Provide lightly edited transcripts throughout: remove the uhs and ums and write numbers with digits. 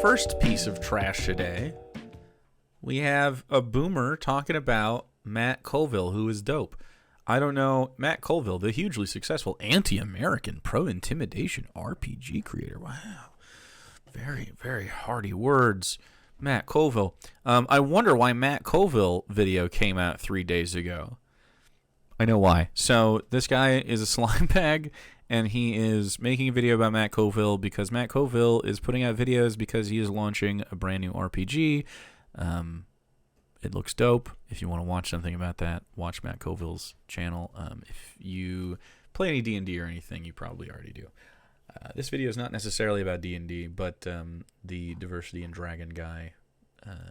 first piece of trash today, we have a boomer talking about Matt Colville, who is dope. I don't know. Matt Colville, the hugely successful anti-American pro-intimidation RPG creator. Wow. Very, very hearty words. Matt Colville. I wonder why Matt Colville video came out 3 days ago. I know why. So this guy is a slime bag, and he is making a video about Matt Colville because Matt Colville is putting out videos because he is launching a brand new RPG. It looks dope. If you want to watch something about that, watch Matt Colville's channel. If you play any D&D or anything, you probably already do. This video is not necessarily about D&D, but the Diversity and Dragon guy,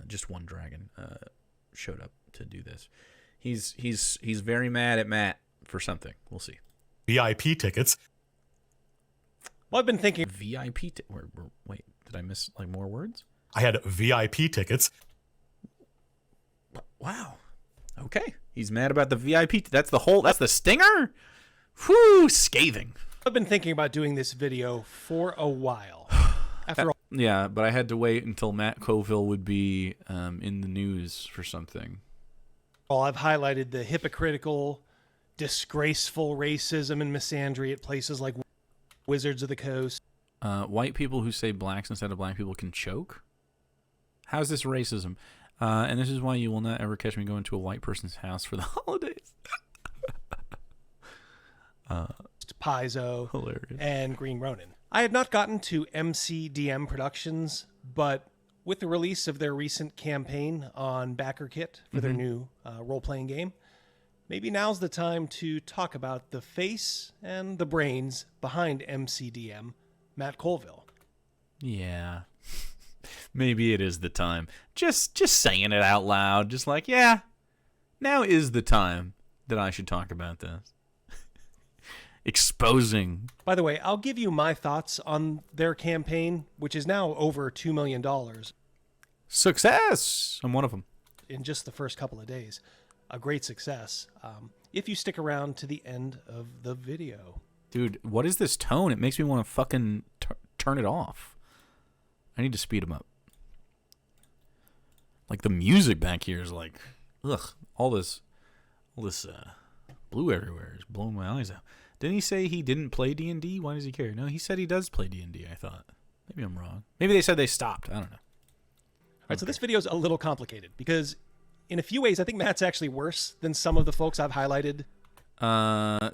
just one dragon, showed up to do this. He's very mad at Matt for something. We'll see. VIP tickets. Well, I've been thinking VIP. Wait, did I miss like more words? I had VIP tickets. Wow. Okay. He's mad about the VIP. That's the stinger? Whew, scathing. I've been thinking about doing this video for a while. After all, Yeah, but I had to wait until Matt Colville would be in the news for something. I've highlighted the hypocritical, disgraceful racism and misandry at places like Wizards of the Coast. White people who say blacks instead of black people can choke? How's this racism? And this is why you will not ever catch me going to a white person's house for the holidays. Paizo, Hilarious. and Green Ronin. I had not gotten to MCDM Productions, but with the release of their recent campaign on BackerKit for their new role-playing game, maybe now's the time to talk about the face and the brains behind MCDM, Matt Colville. Yeah. Maybe it is the time. Just saying it out loud. Just like, yeah, now is the time that I should talk about this. Exposing. By the way, I'll give you my thoughts on their campaign, which is now over $2 million Success! I'm one of them. in just the first couple of days. A great success. If you stick around to the end of the video. Dude, what is this tone? It makes me want to fucking turn it off. I need to speed them up. Like the music back here is like, ugh, all this blue everywhere is blowing my eyes out. Didn't he say he didn't play D&D? Why does he care? No, he said he does play D&D, I thought. Maybe I'm wrong. Maybe they said they stopped. I don't know. All right, so this video is a little complicated because in a few ways, I think Matt's actually worse than some of the folks I've highlighted.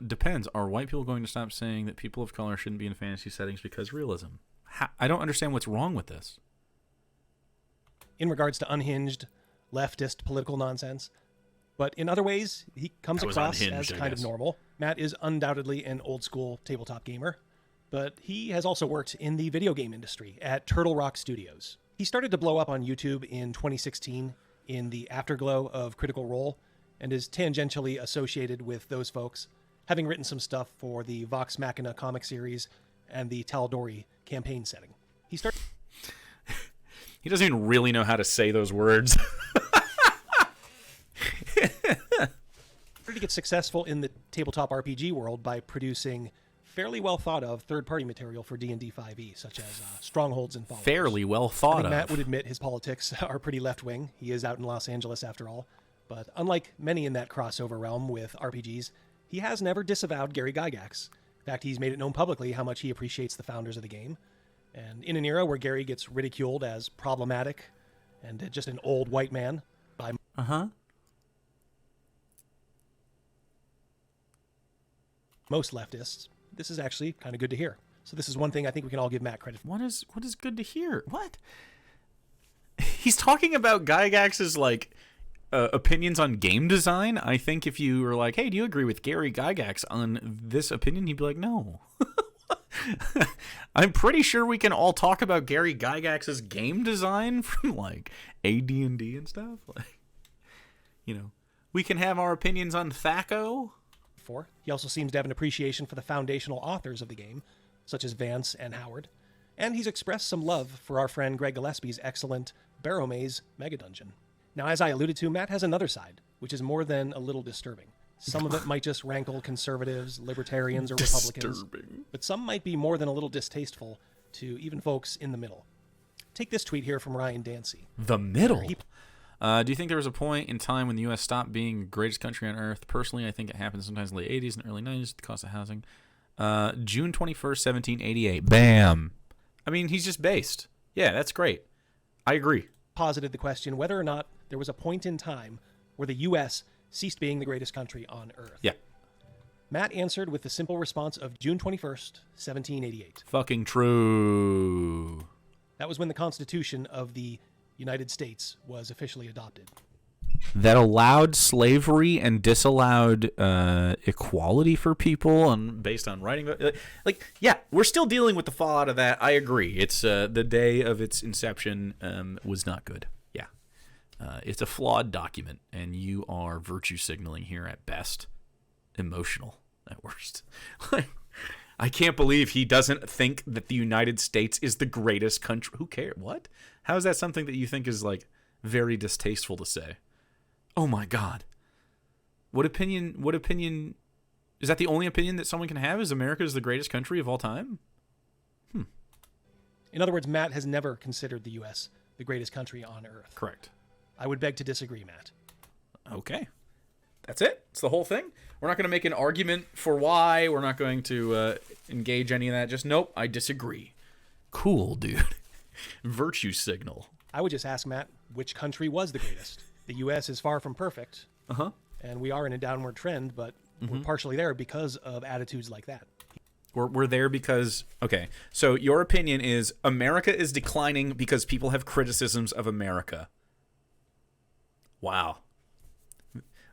Depends. Are white people going to stop saying that people of color shouldn't be in fantasy settings because realism? I don't understand what's wrong with this. In regards to unhinged, leftist political nonsense. But in other ways, he comes That was across unhinged, as I kind of guess. normal. Matt is undoubtedly an old-school tabletop gamer, but he has also worked in the video game industry at Turtle Rock Studios. He started to blow up on YouTube in 2016 in the afterglow of Critical Role and is tangentially associated with those folks, having written some stuff for the Vox Machina comic series and the Tal'Dorei campaign setting. He started doesn't even really know how to say those words. to get successful in the tabletop RPG world by producing fairly well thought of third-party material for D&D 5e, such as Strongholds and Followers. Fairly well I thought think of. Matt would admit his politics are pretty left-wing. He is out in Los Angeles after all. But unlike many in that crossover realm with RPGs, he has never disavowed Gary Gygax. In fact, he's made it known publicly how much he appreciates the founders of the game. And in an era where Gary gets ridiculed as problematic and just an old white man by most leftists, this is actually kind of good to hear. So this is one thing I think we can all give Matt credit for. What is good to hear? What? He's talking about Gygax's like opinions on game design. I think if you were like, "Hey, do you agree with Gary Gygax on this opinion?" He'd be like, "No." I'm pretty sure we can all talk about Gary Gygax's game design from like AD&D and stuff. Like, you know, we can have our opinions on THACO. He also seems to have an appreciation for the foundational authors of the game, such as Vance and Howard. And he's expressed some love for our friend Greg Gillespie's excellent Barrow Maze Mega Dungeon. Now, as I alluded to, Matt has another side, which is more than a little disturbing. Some of it might just rankle conservatives, libertarians, or Republicans. But some might be more than a little distasteful to even folks in the middle. Take this tweet here from Ryan Dancy. The middle. Do you think there was a point in time when the U.S. stopped being the greatest country on earth? Personally, I think it happened sometimes in the late 80s and early 90s, the cost of housing. June 21st, 1788. Bam. I mean, he's just based. Yeah, that's great. I agree. Posited the question whether or not there was a point in time where the U.S. ceased being the greatest country on earth. Yeah. Matt answered with the simple response of June 21st, 1788. Fucking true. That was when the Constitution of the United States was officially adopted. That allowed slavery and disallowed equality for people and based on writing. Like, yeah, we're still dealing with the fallout of that. I agree. It's the day of its inception was not good. Yeah. It's a flawed document, and you are virtue signaling here at best, emotional at worst. I can't believe he doesn't think that the United States is the greatest country. Who cares? What? How is that something that you think is, like, very distasteful to say? Oh, my God. What opinion, is that the only opinion that someone can have, is America is the greatest country of all time? In other words, Matt has never considered the U.S. the greatest country on earth. Correct. I would beg to disagree, Matt. Okay. That's it? It's the whole thing? We're not going to make an argument for why. We're not going to engage any of that. Just, nope, I disagree. Cool, dude. Virtue signal. I would just ask Matt, which country was the greatest? The U.S. is far from perfect. Uh-huh. And we are in a downward trend, but we're partially there because of attitudes like that. We're there because, okay, so your opinion is America is declining because people have criticisms of America. Wow.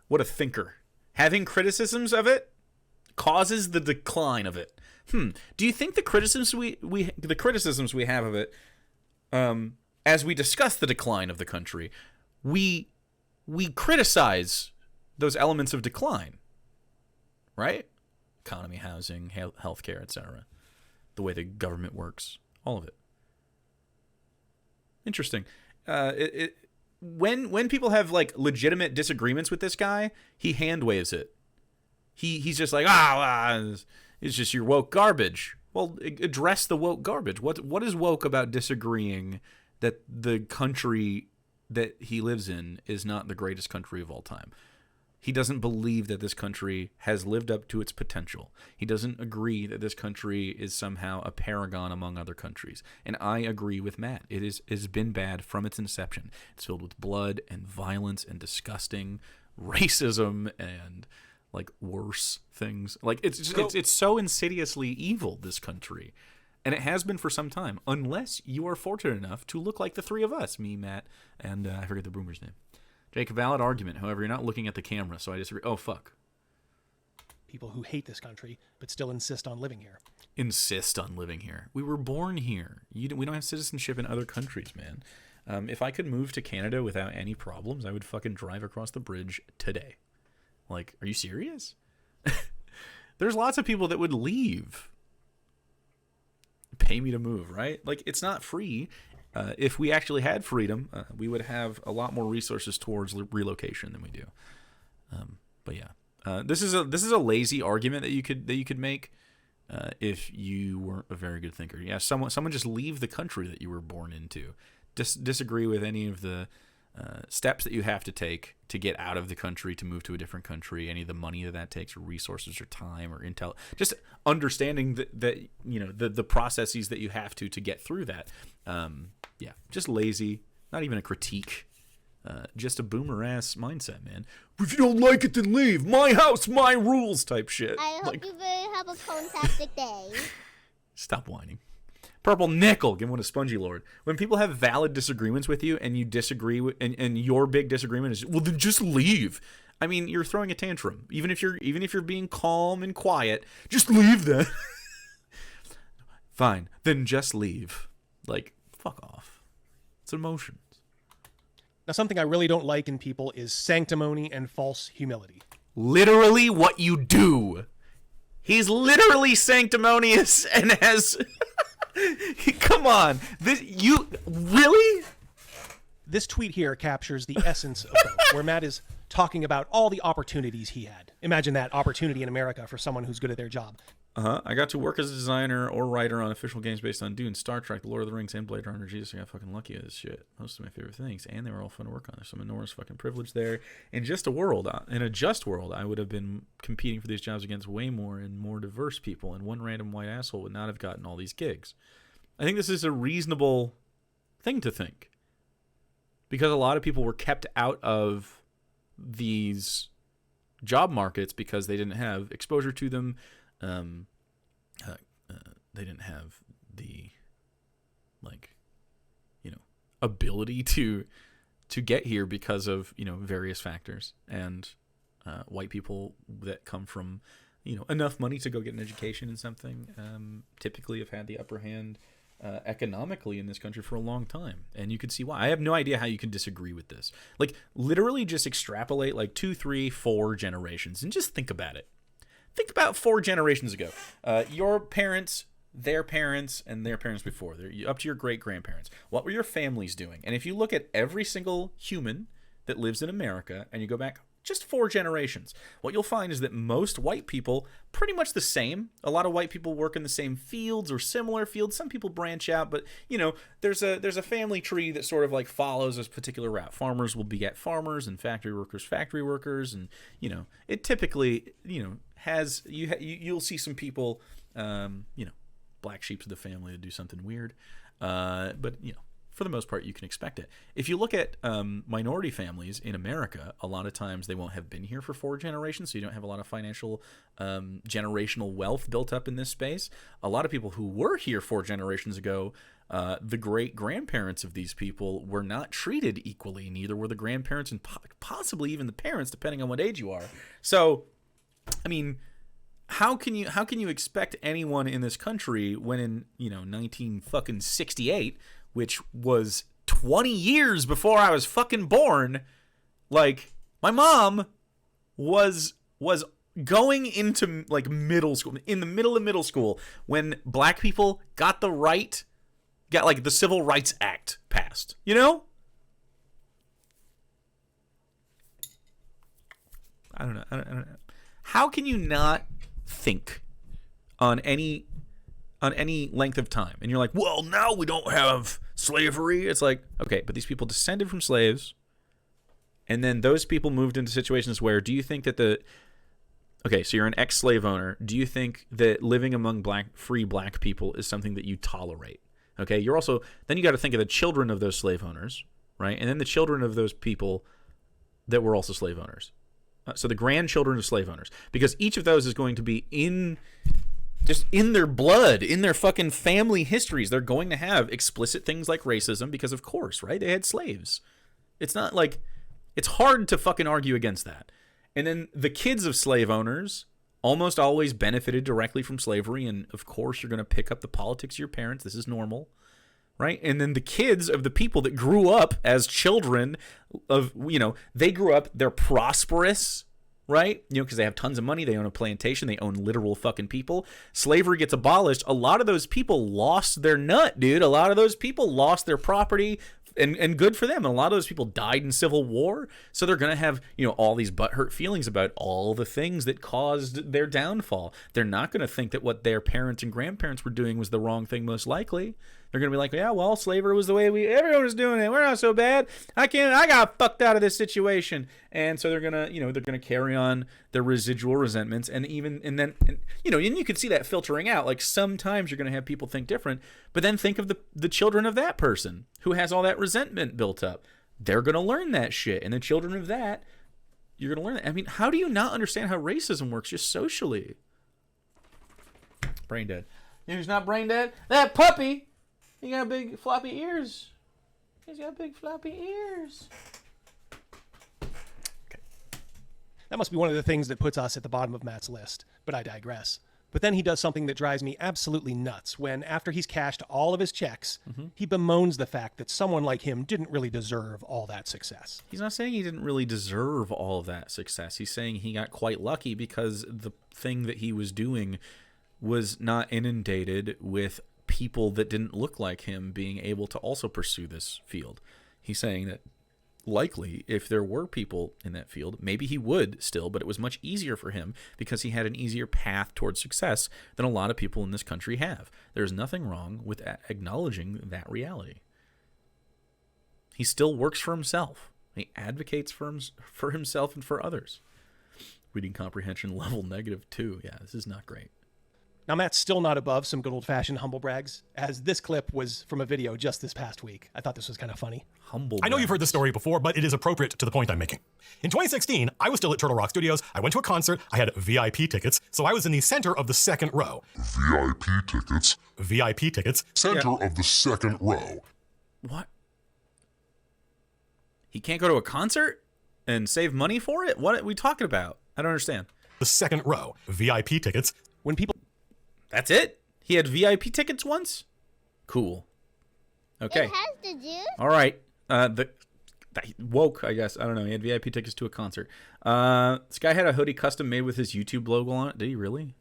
What a thinker. Having criticisms of it causes the decline of it. Do you think the criticisms we have of it, as we discuss the decline of the country, we criticize those elements of decline, right? Economy, housing, healthcare, etc. The way the government works, all of it. Interesting. When people have like legitimate disagreements with this guy, he hand waves it. He's just like, it's just your woke garbage. Well, address the woke garbage. What is woke about disagreeing that the country that he lives in is not the greatest country of all time? He doesn't believe that this country has lived up to its potential. He doesn't agree that this country is somehow a paragon among other countries. And I agree with Matt. It has been bad from its inception. It's filled with blood and violence and disgusting racism and like worse things. Like it's so insidiously evil, this country. And it has been for some time, unless you are fortunate enough to look like the three of us, me, Matt, and I forget the boomer's name. Jake, a valid argument. However, you're not looking at the camera, so I disagree. Oh, fuck. People who hate this country, but still insist on living here. Insist on living here. We were born here. We don't have citizenship in other countries, man. If I could move to Canada without any problems, I would fucking drive across the bridge today. Like, are you serious? There's lots of people that would leave. Pay me to move, right? Like, it's not free. If we actually had freedom, we would have a lot more resources towards relocation than we do. But yeah, this is a lazy argument that you could make if you weren't a very good thinker. Yeah, someone just leave the country that you were born into. Disagree with any of the steps that you have to take to get out of the country to move to a different country, any of the money that takes, or resources, or time, or intel, just understanding that you know the processes that you have to get through that. Yeah, just lazy, not even a critique, just a boomer ass mindset, man. If you don't like it, then leave. My house, my rules, type shit. I hope you have a fantastic day. Stop whining. Purple Nickel, give one a Spongy Lord. When people have valid disagreements with you and you disagree with, and your big disagreement is, well, then just leave. I mean, you're throwing a tantrum. Even if you're being calm and quiet, just leave then. Fine, then just leave. Like, fuck off. It's emotions. Now, something I really don't like in people is sanctimony and false humility. Literally what you do. He's literally sanctimonious and has... Come on. You really? This tweet here captures the essence of both, where Matt is talking about all the opportunities he had. Imagine that opportunity in America for someone who's good at their job. I got to work as a designer or writer on official games based on Dune, Star Trek, The Lord of the Rings, and Blade Runner. Jesus, I got fucking lucky with this shit. Most of my favorite things, and they were all fun to work on. There's some enormous fucking privilege there. In a just world, I would have been competing for these jobs against way more and more diverse people, and one random white asshole would not have gotten all these gigs. I think this is a reasonable thing to think, because a lot of people were kept out of these job markets because they didn't have exposure to them. They didn't have the, ability to get here because of, various factors. And white people that come from, enough money to go get an education in something, typically have had the upper hand economically in this country for a long time. And you can see why. I have no idea how you can disagree with this. Literally just extrapolate 2, 3, 4 generations and just think about it. Think about 4 generations ago. Your parents, their parents, and their parents before. Up to your great-grandparents. What were your families doing? And if you look at every single human that lives in America and you go back just 4 generations, what you'll find is that most white people, pretty much the same. A lot of white people work in the same fields or similar fields. Some people branch out, but, there's a family tree that sort of follows this particular route. Farmers will beget farmers and factory workers, and, it typically, has you'll see some people, black sheep of the family to do something weird, but for the most part you can expect it. If you look at minority families in America, a lot of times they won't have been here for 4 generations, so you don't have a lot of financial generational wealth built up in this space. A lot of people who were here 4 generations ago, the great grandparents of these people were not treated equally. Neither were the grandparents, and possibly even the parents, depending on what age you are. So I mean, how can you expect anyone in this country when in 1968, which was 20 years before I was fucking born, my mom was going into middle school, in the middle of middle school, when black people got the Civil Rights Act passed. I don't know. How can you not think on any length of time? And you're like, well, now we don't have slavery. It's like, okay, but these people descended from slaves, and then those people moved into situations where, do you think that so you're an ex-slave owner. Do you think that living among free black people is something that you tolerate? Okay, then you got to think of the children of those slave owners, right? And then the children of those people that were also slave owners. So the grandchildren of slave owners, because each of those is going to be in their blood, in their fucking family histories. They're going to have explicit things like racism because, of course, right? They had slaves. It's not it's hard to fucking argue against that. And then the kids of slave owners almost always benefited directly from slavery. And of course, you're going to pick up the politics of your parents. This is normal. Right? And then the kids of the people that grew up as children of, they grew up, they're prosperous, right? Because they have tons of money. They own a plantation. They own literal fucking people. Slavery gets abolished. A lot of those people lost their nut, dude. A lot of those people lost their property, and good for them. And a lot of those people died in Civil War. So they're going to have, all these butthurt feelings about all the things that caused their downfall. They're not going to think that what their parents and grandparents were doing was the wrong thing, most likely. They're going to be like, yeah, well, slavery was the way everyone was doing it. We're not so bad. I got fucked out of this situation. And so they're going to carry on their residual resentments. And then you can see that filtering out. Sometimes you're going to have people think different, but then think of the children of that person who has all that resentment built up. They're going to learn that shit. And the children of that, you're going to learn that. I mean, how do you not understand how racism works just socially? Brain dead. You know who's not brain dead? That puppy. He got big floppy ears. He's got big floppy ears. Okay. That must be one of the things that puts us at the bottom of Matt's list, but I digress. But then he does something that drives me absolutely nuts when, after he's cashed all of his checks, he bemoans the fact that someone like him didn't really deserve all that success. He's not saying he didn't really deserve all of that success. He's saying he got quite lucky because the thing that he was doing was not inundated with people that didn't look like him being able to also pursue this field. He's saying that likely if there were people in that field, maybe he would still, but it was much easier for him because he had an easier path towards success than a lot of people in this country have. There's nothing wrong with acknowledging that reality. He still works for himself. He advocates for himself and for others. Reading comprehension level -2. Yeah, this is not great. Now, Matt's still not above some good old-fashioned humble brags, as this clip was from a video just this past week. I thought this was kind of funny. Humble I know you've heard this story before, but it is appropriate to the point I'm making. In 2016, I was still at Turtle Rock Studios. I went to a concert. I had VIP tickets, so I was in the center of the second row. VIP tickets. Center of the second row. What? He can't go to a concert and save money for it? What are we talking about? I don't understand. The second row. VIP tickets. When people... That's it? He had VIP tickets once? Cool. Okay. It has the juice. All right. Woke, I guess. I don't know. He had VIP tickets to a concert. This guy had a hoodie custom made with his YouTube logo on it. Did he really?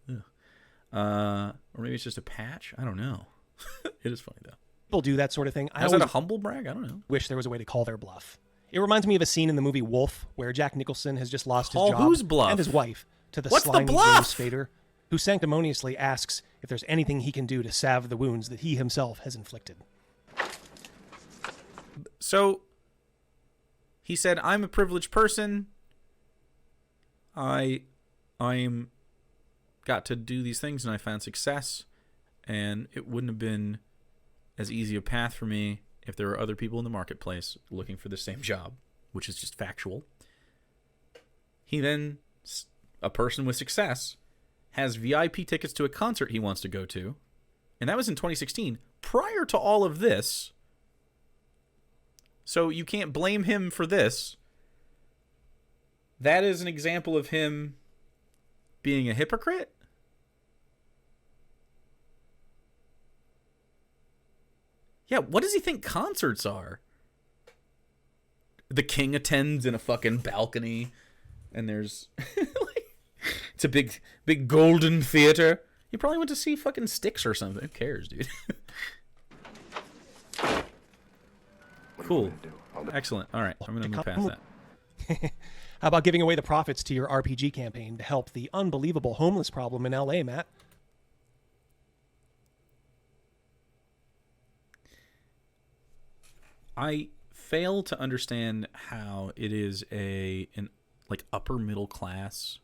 Or maybe it's just a patch? I don't know. It is funny, though. People do that sort of thing. Is that a humble brag? I don't know. Wish there was a way to call their bluff. It reminds me of a scene in the movie Wolf where Jack Nicholson has just lost his Call job whose bluff? and his wife to the What's the slimy bluff? James Spader, who sanctimoniously asks if there's anything he can do to salve the wounds that he himself has inflicted. So he said, I'm a privileged person. I'm got to do these things and I found success, and it wouldn't have been as easy a path for me if there were other people in the marketplace looking for the same job, which is just factual. He then, a person with success, has VIP tickets to a concert he wants to go to, and that was in 2016, prior to all of this. So you can't blame him for this. That is an example of him being a hypocrite. Yeah, what does he think concerts are? The king attends in a fucking balcony, and there's it's a big golden theater. You probably went to see fucking Styx or something. Who cares, dude? Cool. Excellent. All right, I'm going to move past that. How about giving away the profits to your RPG campaign to help the unbelievable homeless problem in LA, Matt? I fail to understand how it is an upper middle class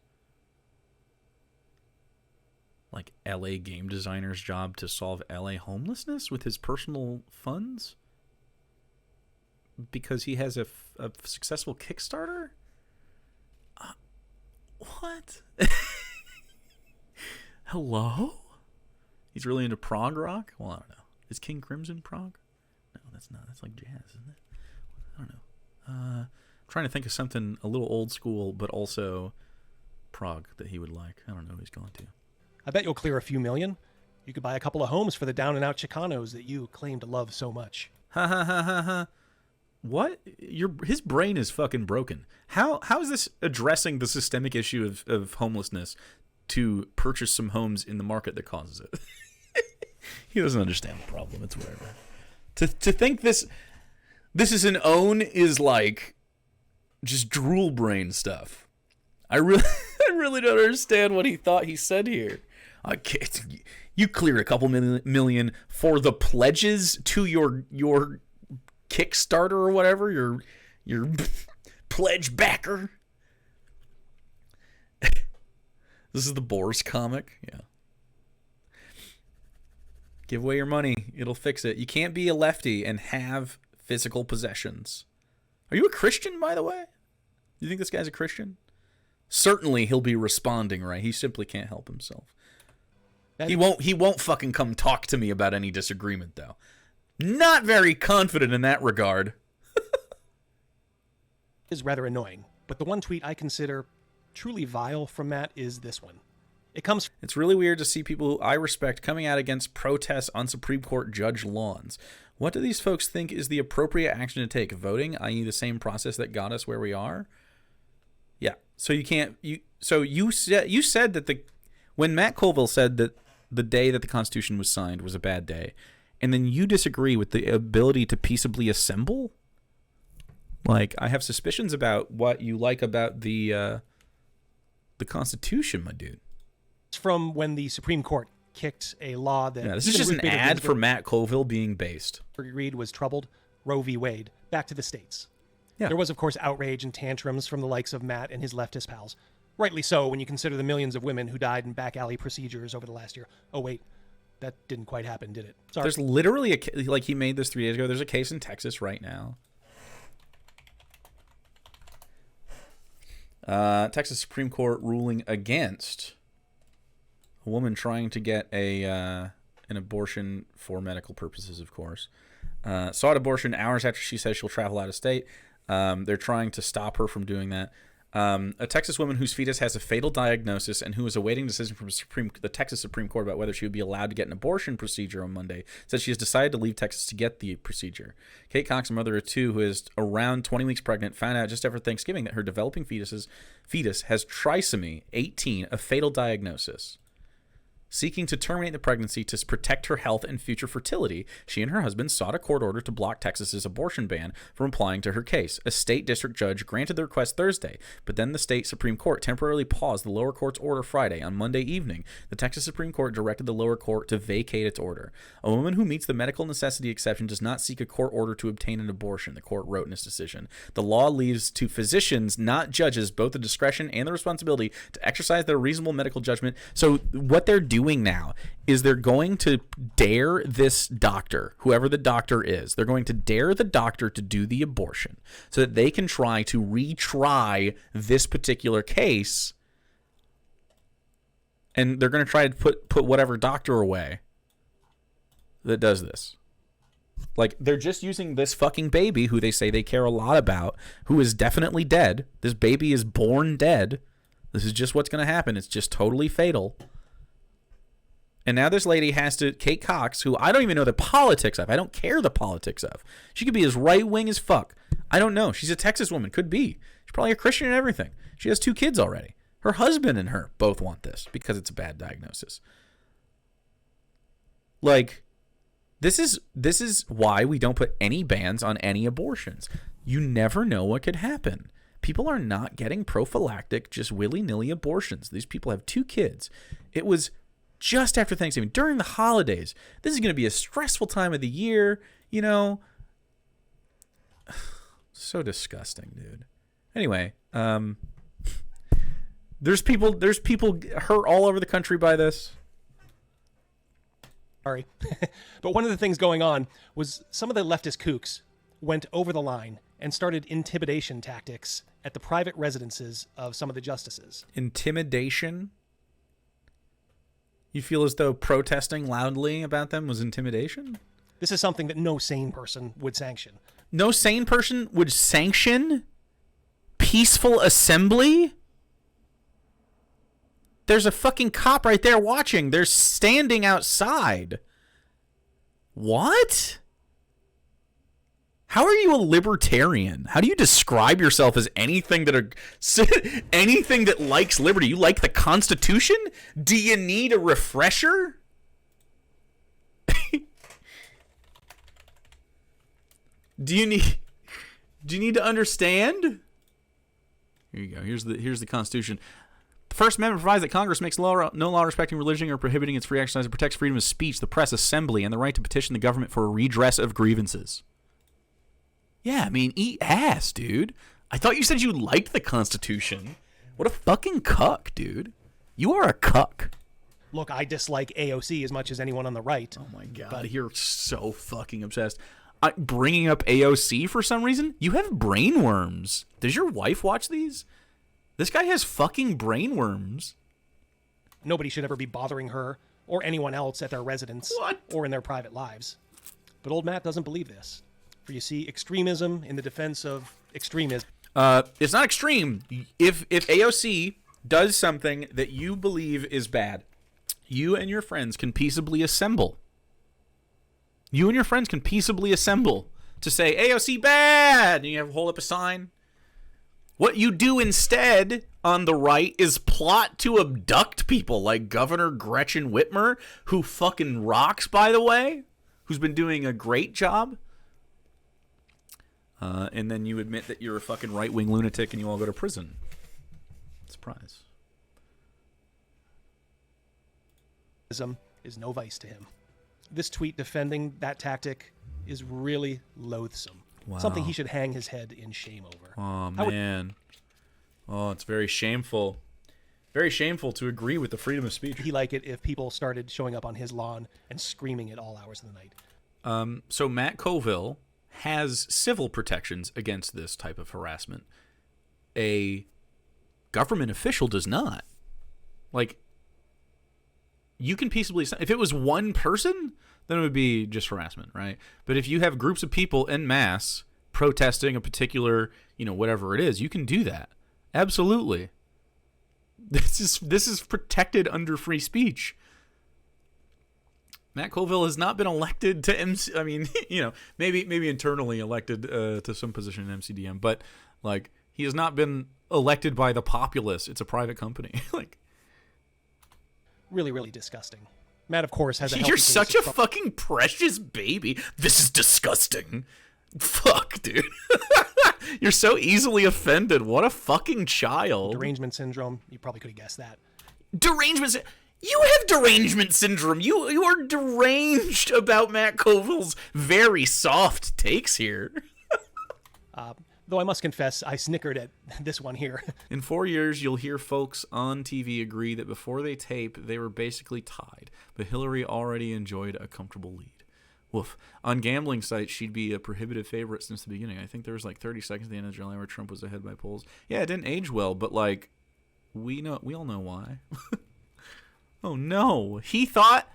LA game designer's job to solve LA homelessness with his personal funds because he has a successful Kickstarter. What? Hello? He's really into prog rock? Well, I don't know. Is King Crimson prog? No, that's not. That's like jazz, isn't it? I don't know. I'm trying to think of something a little old school, but also prog that he would like. I don't know who he's going to. I bet you'll clear a few million. You could buy a couple of homes for the down-and-out Chicanos that you claim to love so much. Ha ha ha ha ha. What? His brain is fucking broken. How is this addressing the systemic issue of homelessness to purchase some homes in the market that causes it? He doesn't understand the problem. It's whatever. To think this is an own is like just drool brain stuff. I really don't understand what he thought he said here. I can't. You clear a couple million for the pledges to your Kickstarter or whatever, your pledge backer. This is the Boris comic. Yeah. Give away your money. It'll fix it. You can't be a lefty and have physical possessions. Are you a Christian, by the way? You think this guy's a Christian? Certainly he'll be responding, right? He simply can't help himself. He won't fucking come talk to me about any disagreement, though. Not very confident in that regard. Is rather annoying, but the one tweet I consider truly vile from Matt is this one. It's really weird to see people who I respect coming out against protests on Supreme Court judge lawns. What do these folks think is the appropriate action to take? Voting, i.e. the same process that got us where we are? Yeah. So you said that when Matt Colville said that the day that the Constitution was signed was a bad day, and then you disagree with the ability to peaceably assemble? Like, I have suspicions about what you like about the Constitution, my dude. It's from when the Supreme Court kicked a law that... Yeah, this is just an ad for Matt Colville being based. Agreed was troubled, Roe v. Wade, back to the states. Yeah. There was, of course, outrage and tantrums from the likes of Matt and his leftist pals. Rightly so, when you consider the millions of women who died in back alley procedures over the last year. Oh, wait. That didn't quite happen, did it? Sorry. There's literally like he made this 3 days ago. There's a case in Texas right now. Texas Supreme Court ruling against a woman trying to get an abortion for medical purposes, of course. Sought abortion hours after she says she'll travel out of state. They're trying to stop her from doing that. A Texas woman whose fetus has a fatal diagnosis and who is awaiting a decision from the Texas Supreme Court about whether she would be allowed to get an abortion procedure on Monday, said she has decided to leave Texas to get the procedure. Kate Cox, a mother of 2 who is around 20 weeks pregnant, found out just after Thanksgiving that her developing fetus has trisomy 18, a fatal diagnosis. Seeking to terminate the pregnancy to protect her health and future fertility, she and her husband sought a court order to block Texas's abortion ban from applying to her case. A state district judge granted the request Thursday, but then the state Supreme Court temporarily paused the lower court's order Friday. On Monday evening, the Texas Supreme Court directed the lower court to vacate its order. A woman who meets the medical necessity exception does not seek a court order to obtain an abortion, the court wrote in its decision. The law leaves to physicians, not judges, both the discretion and the responsibility to exercise their reasonable medical judgment. So what they're doing now is they're going to dare this doctor, whoever the doctor is, they're going to dare the doctor to do the abortion so that they can try to retry this particular case, and they're going to try to put whatever doctor away that does this. Like, they're just using this fucking baby who they say they care a lot about, who is definitely dead. This baby is born dead. This is just what's going to happen. It's just totally fatal. And now this lady has to, Kate Cox, who I don't even know the politics of. I don't care the politics of. She could be as right-wing as fuck. I don't know. She's a Texas woman. Could be. She's probably a Christian and everything. She has 2 kids already. Her husband and her both want this because it's a bad diagnosis. Like, this is why we don't put any bans on any abortions. You never know what could happen. People are not getting prophylactic, just willy-nilly abortions. These people have 2 kids. It was just after Thanksgiving, during the holidays. This is going to be a stressful time of the year, you know. So disgusting, dude. Anyway, there's people hurt all over the country by this. Sorry. But one of the things going on was some of the leftist kooks went over the line and started intimidation tactics at the private residences of some of the justices. Intimidation? You feel as though protesting loudly about them was intimidation? This is something that no sane person would sanction. No sane person would sanction peaceful assembly? There's a fucking cop right there watching. They're standing outside. What? How are you a libertarian? How do you describe yourself as anything that likes liberty? You like the Constitution? Do you need a refresher? Do you need to understand? Here you go. Here's the Constitution. The First Amendment provides that Congress makes no law respecting religion or prohibiting its free exercise. It protects freedom of speech, the press, assembly, and the right to petition the government for a redress of grievances. Yeah, I mean, eat ass, dude. I thought you said you liked the Constitution. What a fucking cuck, dude. You are a cuck. Look, I dislike AOC as much as anyone on the right. Oh my God, you're so fucking obsessed. Bringing up AOC for some reason? You have brainworms. Does your wife watch these? This guy has fucking brainworms. Nobody should ever be bothering her or anyone else at their residence or in their private lives. But old Matt doesn't believe this. For you see, extremism in the defense of extremism. It's not extreme. If AOC does something that you believe is bad, you and your friends can peaceably assemble. You and your friends can peaceably assemble to say, AOC bad! And you have hold up a sign. What you do instead on the right is plot to abduct people like Governor Gretchen Whitmer, who fucking rocks, by the way, who's been doing a great job. and then you admit that you're a fucking right-wing lunatic and you all go to prison. Surprise. Is no vice to him. This tweet defending that tactic is really loathsome. Wow. Something he should hang his head in shame over. Oh, man. Oh, it's very shameful. Very shameful to agree with the freedom of speech. He like it if people started showing up on his lawn and screaming at all hours of the night. So Matt Colville has civil protections against this type of harassment. A government official does not. Like, you can peaceably... If it was one person, then it would be just harassment, right? But if you have groups of people en masse protesting a particular, whatever it is, you can do that. Absolutely. This is protected under free speech. Matt Colville has not been elected to MC. I mean, maybe internally elected to some position in MCDM, but like he has not been elected by the populace. It's a private company. Like, really, really disgusting. Matt, of course, has a healthy you're case such of a fucking precious baby. This is disgusting. Fuck, dude. You're so easily offended. What a fucking child. derangement syndrome. You probably could have guessed that. Derangement. You have derangement syndrome. You are deranged about Matt Colville's very soft takes here. Though I must confess, I snickered at this one here. In 4 years, you'll hear folks on TV agree that before they tape, they were basically tied, but Hillary already enjoyed a comfortable lead. Woof. On gambling sites, she'd be a prohibitive favorite since the beginning. I think there was like 30 seconds at the end of July where Trump was ahead by polls. Yeah, it didn't age well, but like, we all know why. Oh no,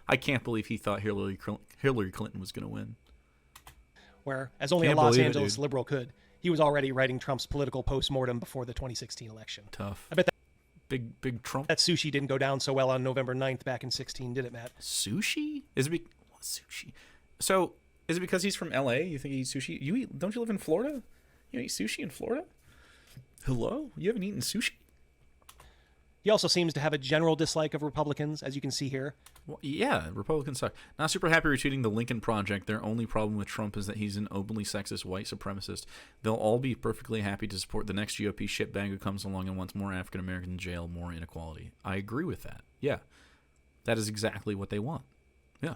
I can't believe he thought Hillary Clinton was going to win. Where, as only Can't a Los believe it, Angeles dude. liberal could, he was already writing Trump's political postmortem before the 2016 election. Tough. I bet Big Trump. that sushi didn't go down so well on November 9th back in 16, did it, Matt? Sushi? What sushi? So, is it because he's from LA? You think he eats sushi? Don't you live in Florida? You eat sushi in Florida? Hello? You haven't eaten sushi? He also seems to have a general dislike of Republicans, as you can see here. Well, yeah, Republicans suck. Not super happy retweeting the Lincoln Project. Their only problem with Trump is that he's an openly sexist white supremacist. They'll all be perfectly happy to support the next GOP shitbag who comes along and wants more African Americans in jail, more inequality. I agree with that. Yeah. That is exactly what they want. Yeah.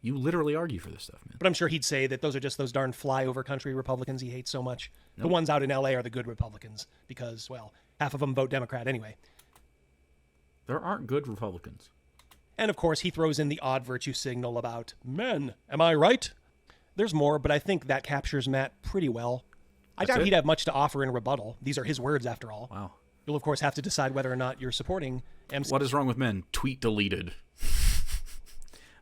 You literally argue for this stuff, man. But I'm sure he'd say that those are just those darn flyover country Republicans he hates so much. Nope. The ones out in LA are the good Republicans because, well, half of them vote Democrat anyway. There aren't good Republicans. And of course, he throws in the odd virtue signal about men. Am I right? There's more, but I think that captures Matt pretty well. I doubt he'd have much to offer in rebuttal. These are his words, after all. Wow. You'll, of course, have to decide whether or not you're supporting MC. What is wrong with men? Tweet deleted.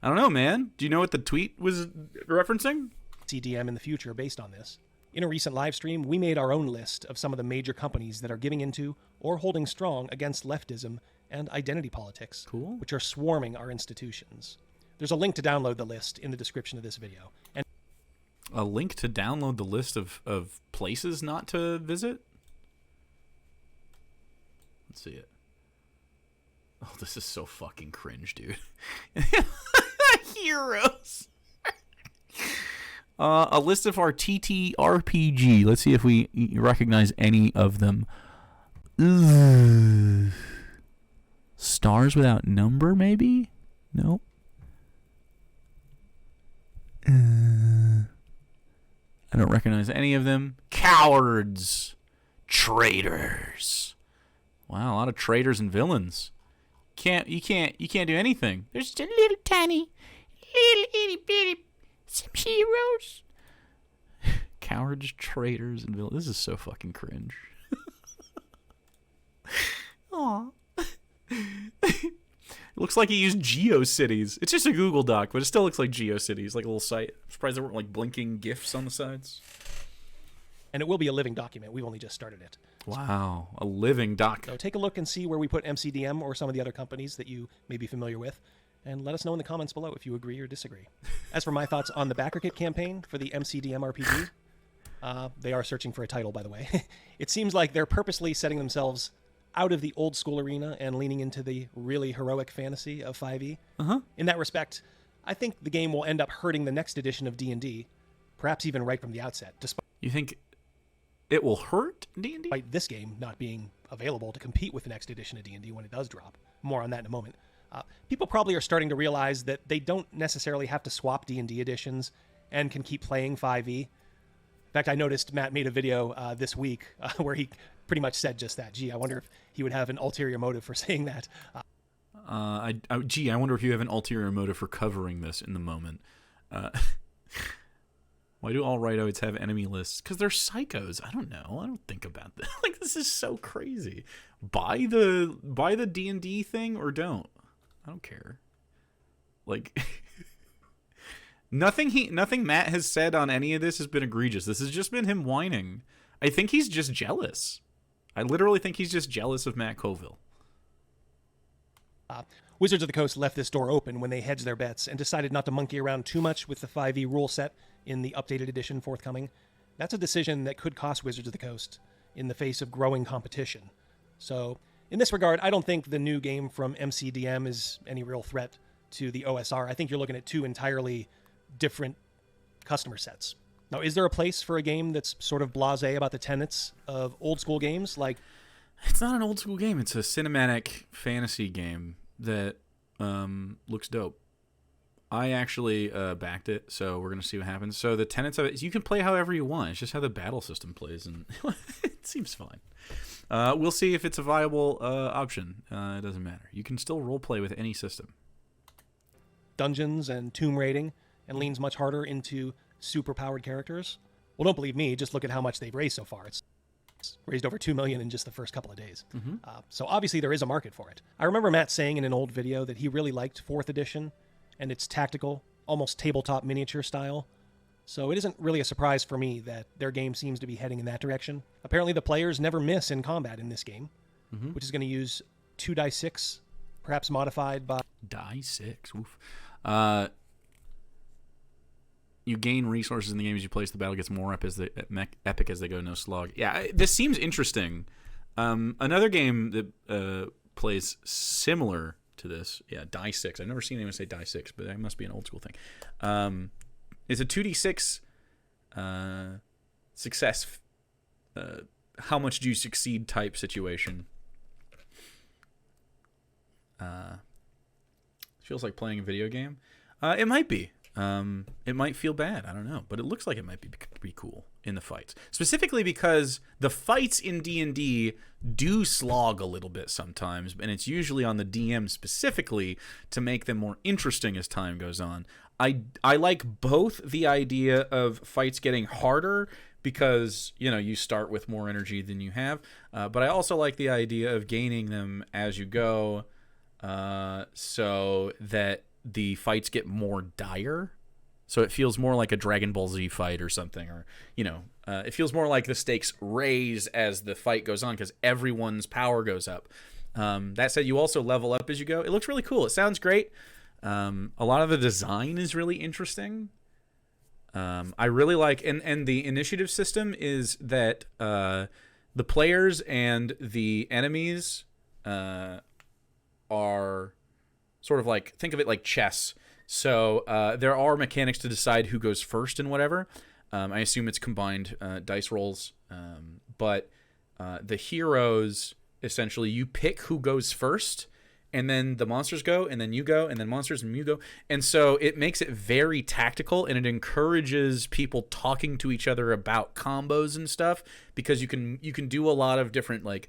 I don't know, man. Do you know what the tweet was referencing? CDM in the future based on this. In a recent live stream, we made our own list of some of the major companies that are giving into or holding strong against leftism and identity politics, Cool. which are swarming our institutions. There's a link to download the list in the description of this video. And A link to download the list of places not to visit? Let's see it. Oh, this is so fucking cringe, dude. Heroes. A list of our TTRPG. Let's see if we recognize any of them. Ugh. Stars Without Number, maybe? Nope. I don't recognize any of them. Cowards. Traitors. Wow, a lot of traitors and villains. You can't do anything. There's just a little tiny, little itty bitty, some heroes. Cowards, traitors, and villains. This is so fucking cringe. Aw. It looks like he used GeoCities. It's just a Google Doc, but it still looks like GeoCities, like a little site. I'm surprised there weren't like blinking GIFs on the sides. it will be a living document. We've only just started it. Wow, a living doc. So take a look and see where we put MCDM or some of the other companies that you may be familiar with. And let us know in the comments below if you agree or disagree. As for my thoughts on the BackerKit campaign for the MCDM RPG, they are searching for a title, by the way. It seems like they're purposely setting themselves out of the old school arena and leaning into the really heroic fantasy of 5e. In that respect, I think the game will end up hurting the next edition of D&D, perhaps even right from the outset. You think it will hurt D&D? Despite this game not being available to compete with the next edition of D&D when it does drop. More on that in a moment. People probably are starting to realize that they don't necessarily have to swap D&D editions and can keep playing 5e. In fact, I noticed Matt made a video this week where he pretty much said just that. Gee, I wonder if he would have an ulterior motive for saying that. I wonder if you have an ulterior motive for covering this in the moment. Why do all rightoids have enemy lists? Because they're psychos. I don't know. I don't think about that. Like, this is so crazy. Buy the D&D thing or don't. I don't care. Like, nothing Matt has said on any of this has been egregious. This has just been him whining. I think he's just jealous. I literally think he's just jealous of Matt Colville. Wizards of the Coast left this door open when they hedged their bets and decided not to monkey around too much with the 5e rule set in the updated edition forthcoming. That's a decision that could cost Wizards of the Coast in the face of growing competition. So, in this regard, I don't think the new game from MCDM is any real threat to the OSR. I think you're looking at two entirely different customer sets. Now, is there a place for a game that's sort of blasé about the tenets of old school games? Like, it's not an old school game. It's a cinematic fantasy game that looks dope. I actually backed it, so we're going to see what happens. So the tenets of it is you can play however you want. It's just how the battle system plays, and it seems fine. We'll see if it's a viable option. It doesn't matter. You can still roleplay with any system. Dungeons and tomb raiding, and leans much harder into super-powered characters. Well, don't believe me. Just look at how much they've raised so far. It's raised over $2 million in just the first couple of days. Mm-hmm. So obviously there is a market for it. I remember Matt saying in an old video that he really liked 4th edition and its tactical, almost tabletop miniature style. So it isn't really a surprise for me that their game seems to be heading in that direction. Apparently the players never miss in combat in this game, which is going to use 2d6, perhaps modified by... Die 6. Oof. You gain resources in the game as you play, so the battle gets more epic as they go, no slog. Yeah, this seems interesting. Another game that plays similar to this, Die 6. I've never seen anyone say Die 6, but that must be an old school thing. It's a 2d6 success, how much do you succeed type situation. Feels like playing a video game. It might be. It might feel bad. I don't know, but it looks like it might be pretty cool in the fights. Specifically because the fights in D&D do slog a little bit sometimes, and it's usually on the DM specifically to make them more interesting as time goes on. I like both the idea of fights getting harder because, you start with more energy than you have, but I also like the idea of gaining them as you go, so that the fights get more dire. So it feels more like a Dragon Ball Z fight or something, or, it feels more like the stakes raise as the fight goes on because everyone's power goes up. That said, you also level up as you go. It looks really cool. It sounds great. A lot of the design is really interesting. I really like, and the initiative system is that the players and the enemies are sort of like, think of it like chess. So there are mechanics to decide who goes first and whatever. I assume it's combined dice rolls. But the heroes, essentially, you pick who goes first, and then the monsters go, and then you go, and then monsters and you go. And so it makes it very tactical, and it encourages people talking to each other about combos and stuff, because you can do a lot of different, like,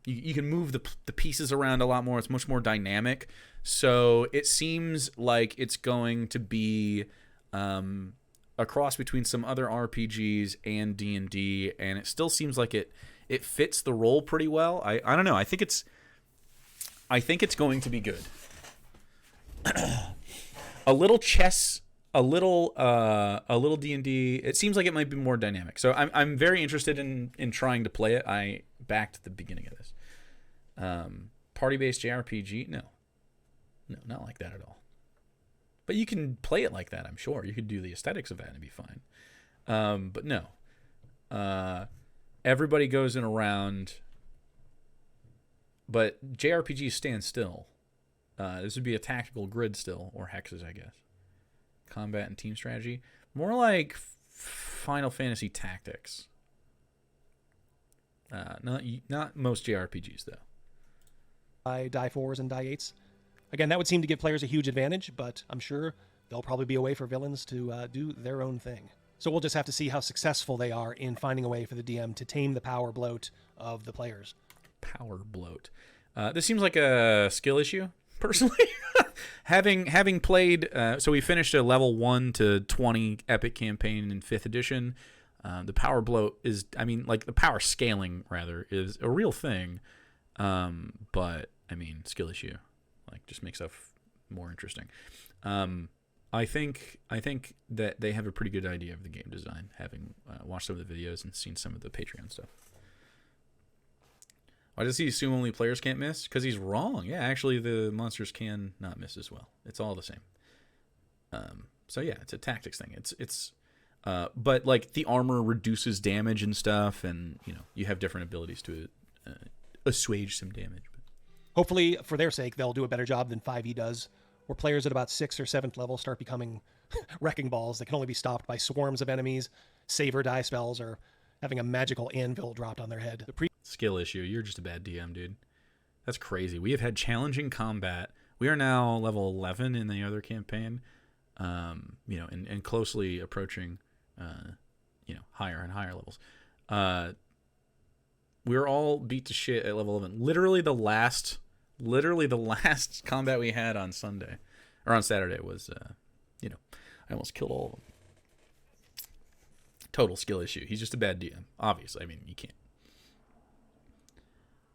you can move the pieces around a lot more. It's much more dynamic. So it seems like it's going to be a cross between some other RPGs and D&D, and it still seems like it fits the role pretty well. I don't know. I think it's going to be good. A little chess, a little D&D. It seems like it might be more dynamic. So I'm very interested in trying to play it. I backed at the beginning of this. Party-based JRPG? No, not like that at all. But you can play it like that, I'm sure. You could do the aesthetics of that and it'd be fine. But no. Everybody goes in a round, but JRPGs stand still. This would be a tactical grid still, or hexes, I guess. Combat and team strategy. More like Final Fantasy Tactics. Not most JRPGs though. Die 4s and die 8s. Again, that would seem to give players a huge advantage, but I'm sure there'll probably be a way for villains to do their own thing. So we'll just have to see how successful they are in finding a way for the DM to tame the power bloat of the players. Power bloat. This seems like a skill issue, personally. having played, so we finished a level 1 to 20 epic campaign in 5th edition. The power bloat is, I mean, like the power scaling rather is a real thing. But I mean, skill issue, like, just makes stuff more interesting. I think that they have a pretty good idea of the game design, having watched some of the videos and seen some of the Patreon stuff. Why does he assume only players can't miss? Because he's wrong. Yeah, actually, the monsters can not miss as well. It's all the same. So yeah, it's a tactics thing. But like the armor reduces damage and stuff, and you have different abilities to assuage some damage. Hopefully, for their sake, they'll do a better job than 5e does, where players at about 6th or 7th level start becoming wrecking balls that can only be stopped by swarms of enemies, saver die spells, or having a magical anvil dropped on their head. Skill issue. You're just a bad DM, dude. That's crazy. We have had challenging combat. We are now level 11 in the other campaign, and closely approaching, higher and higher levels. We're all beat to shit at level 11. Literally the last combat we had on Sunday or on Saturday was, I almost killed all of them. Total skill issue. He's just a bad DM. Obviously, I mean, you can't.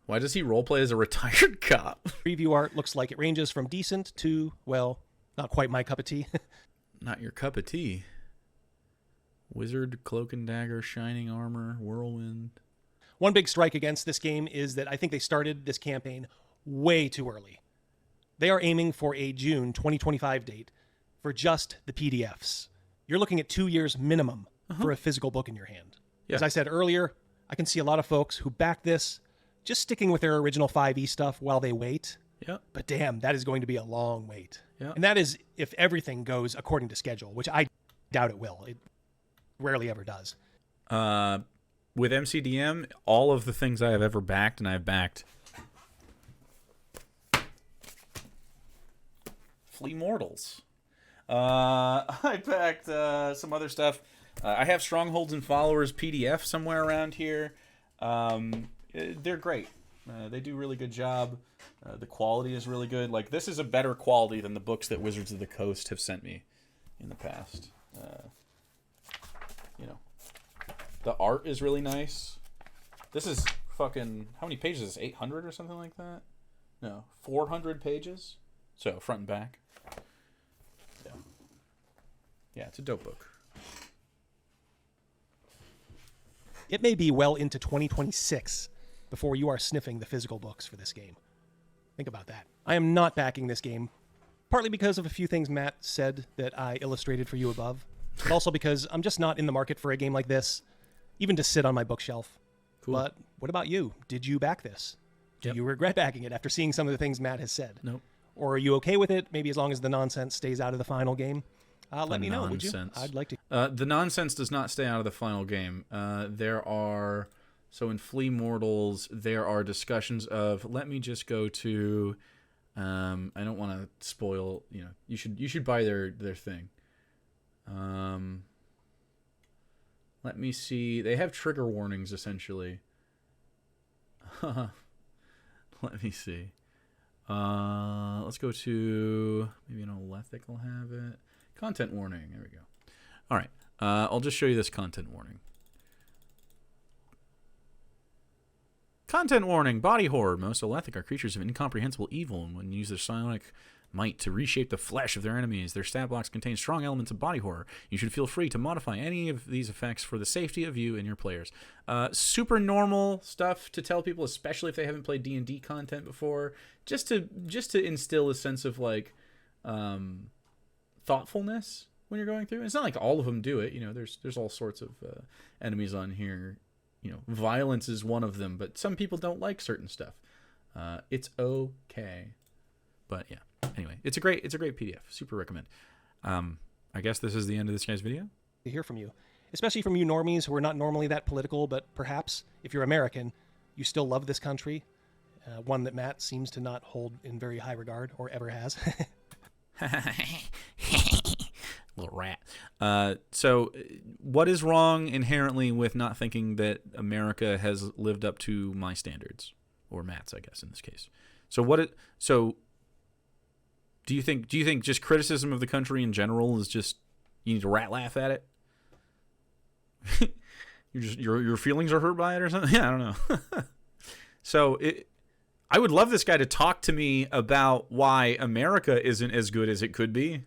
Why does he roleplay as a retired cop? Preview art looks like it ranges from decent to, well, not quite my cup of tea. Not your cup of tea. Wizard, cloak and dagger, shining armor, whirlwind. One big strike against this game is that I think they started this campaign way too early. They are aiming for a June 2025 date for just the PDFs. You're looking at 2 years minimum for a physical book in your hand. Yeah. As I said earlier, I can see a lot of folks who back this just sticking with their original 5e stuff while they wait. Yeah. But damn, that is going to be a long wait. Yeah. And that is if everything goes according to schedule, which I doubt it will. It rarely ever does. With MCDM, all of the things I have ever backed, and I've backed Flea Mortals. I backed some other stuff. I have Strongholds and Followers PDF somewhere around here. They're great. They do a really good job. The quality is really good. Like, this is a better quality than the books that Wizards of the Coast have sent me in the past. The art is really nice. This is fucking... How many pages is this? 800 or something like that? No, 400 pages. So, front and back. Yeah, it's a dope book. It may be well into 2026 before you are sniffing the physical books for this game. Think about that. I am not backing this game, partly because of a few things Matt said that I illustrated for you above, but also because I'm just not in the market for a game like this, even to sit on my bookshelf. Cool. But what about you? Did you back this? Do you regret backing it after seeing some of the things Matt has said? Nope. Or are you okay with it, maybe as long as the nonsense stays out of the final game? Let me know, would you? I'd like to. The nonsense does not stay out of the final game. So in Flea Mortals, there are discussions of, let me just go to, I don't want to spoil, you should buy their thing. Let me see. They have trigger warnings, essentially. Let me see. Let's go to, maybe an Olethic will have it. Content warning. There we go. All right. I'll just show you this content warning. Content warning. Body horror. Most Olethic are creatures of incomprehensible evil, and when use their psionic might to reshape the flesh of their enemies, their stat blocks contain strong elements of body horror. You should feel free to modify any of these effects for the safety of you and your players. Super normal stuff to tell people, especially if they haven't played D&D content before, just to instill a sense of like thoughtfulness when you're going through. It's not like all of them do it. There's all sorts of enemies on here. Violence is one of them, but some people don't like certain stuff. It's okay. But yeah. Anyway, it's a great PDF. Super recommend. I guess this is the end of this guy's video. hear from you. especially from you normies who are not normally that political, but perhaps if you're American, you still love this country, one that Matt seems to not hold in very high regard or ever has. Little rat. So what is wrong inherently with not thinking that America has lived up to my standards, or Matt's, I guess, in this case? So do you think just criticism of the country in general is just, you need to rat laugh at it? your feelings are hurt by it or something? Yeah, I don't know. I would love this guy to talk to me about why America isn't as good as it could be.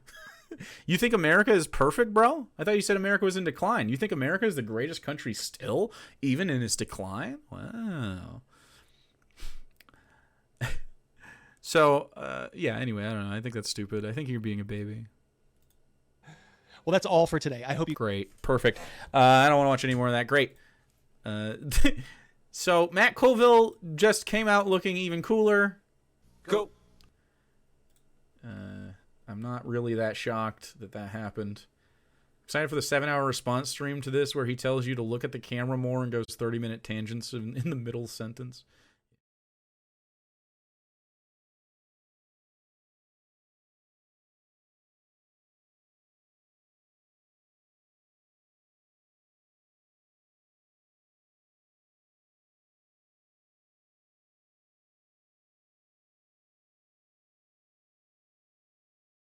You think America is perfect, bro? I thought you said America was in decline. You think America is the greatest country still, even in its decline? Wow. Yeah, anyway, I don't know. I think that's stupid. I think you're being a baby. Well, that's all for today. I hope you... Great. Perfect. I don't want to watch any more of that. Great. So Matt Colville just came out looking even cooler. Go. I'm not really that shocked that happened. Excited for the 7-hour response stream to this where he tells you to look at the camera more and goes 30-minute tangents in the middle sentence.